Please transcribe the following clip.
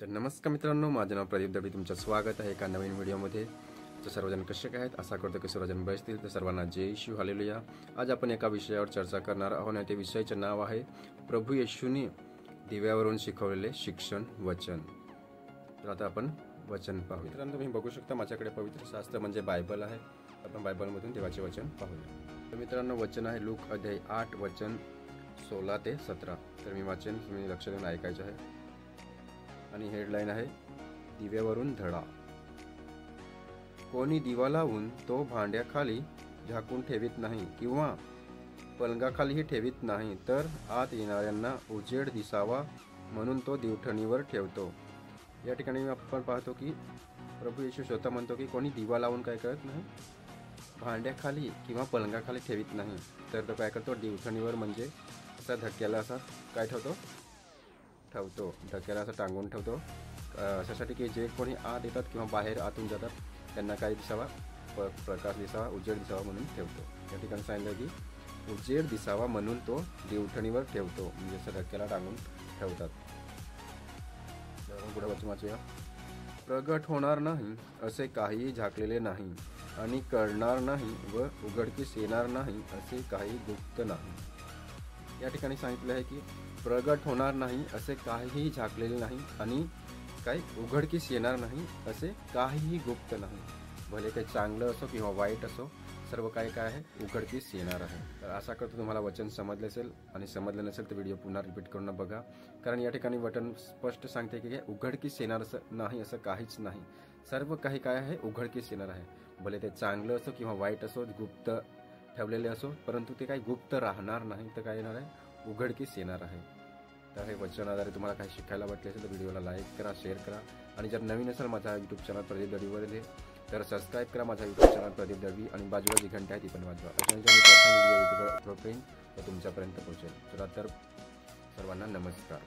तर नमस्कार मित्रांनो, माझे नाव प्रदीप दबी. तुमचं स्वागत आहे एका नवीन व्हिडिओमध्ये. तर सर्वजण कसे काय आहेत? आशा करतो की सर्वजण बरे असतील. तर सर्वांना जय येशू, हालेलुया. आज आपण एका विषयावर चर्चा करणार आहोत आणि त्या विषयाचे नाव आहे प्रभू येशूने दिव्यावरून शिकवलेले शिक्षण वचन. तर आता आपण वचन पाहू. मित्रांनो, तुम्ही बघू शकता माझ्याकडे पवित्र शास्त्र म्हणजे बायबल आहे. आपण बायबलमधून देवाचे वचन पाहूया. तर मित्रांनो, वचन आहे लूक अध्याय 8 वचन 16 ते 17. तर मी वाचन तुम्ही लक्ष देऊन ऐकायचं आहे. आणि हेडलाईन आहे दिव्यावरून धडा. कोणी दिवा लावून तो भांड्याखाली झाकून ठेवीत नाही किंवा पलंगाखालीही ठेवीत नाही, तर आत येणाऱ्यांना उजेड दिसावा म्हणून तो दिवठणीवर ठेवतो. या ठिकाणी आपण पाहतो की प्रभू येशू स्वतः म्हणतो की कोणी दिवा लावून काय करत नाही, भांड्याखाली किंवा पलंगाखाली ठेवीत नाही, तर तो काय करतो, दिवठणीवर म्हणजे असा धक्क्याला असा काय ठेवतो, धक्क्याला असं टांगून ठेवतो. अशासाठी की जे कोणी आत येतात किंवा बाहेर आतून जातात त्यांना काय दिसावा, प्रकाश दिसावा, उजेड दिसावा म्हणून ठेवतो. या ठिकाणी सांगितलं की उजेड दिसावा म्हणून तो दिवठणीवर ठेवतो, म्हणजे असं धक्क्याला टांगून ठेवतात. पुढे वचन वाचूया. प्रगट होणार नाही असे काही झाकलेले नाही आणि कळणार नाही व उघडकीस येणार नाही असे काही गुप्त नाही. या ठिकाणी सांगितलं आहे की प्रगट होणार नाही असे काहीही झाकलेले नाही आणि काही उघडकीस येणार नाही असे काहीही गुप्त नाही. भले ते चांगलं असो किंवा वाईट असो, सर्व काही काय आहे, उघडकीस येणार आहे. तर आशा करतो तुम्हाला वचन समजले असेल, आणि समजलं नसेल तर व्हिडिओ पुन्हा रिपीट करून बघा. कारण या ठिकाणी वचन स्पष्ट सांगते की उघडकीस येणार असं नाही, असं काहीच नाही. सर्व काही काय आहे, उघडकीस येणार आहे. भले ते चांगलं असो किंवा वाईट असो, गुप्त ठेवलेले असो, परंतु ते काही गुप्त राहणार नाही, तर काय येणार आहे, उघडकीस येणार आहे. तर हे वचन आधारे तुम्हाला काही शिकायला वाटले असेल तर व्हिडिओला लाईक करा, शेअर करा. आणि जर नवीन असेल माझा यूट्यूब चॅनल प्रदीप दळवीवर तर सबस्क्राईब करा माझा यूट्यूब चॅनल प्रदीप दळवी, आणि बाजूला जी घंटा आहे ती पण वाजवा. अशा मी प्रथम व्हिडिओ यूट्यूबवर अपलोड करेन तर तुमच्यापर्यंत पोहोचेल. चला तर सर्वांना नमस्कार.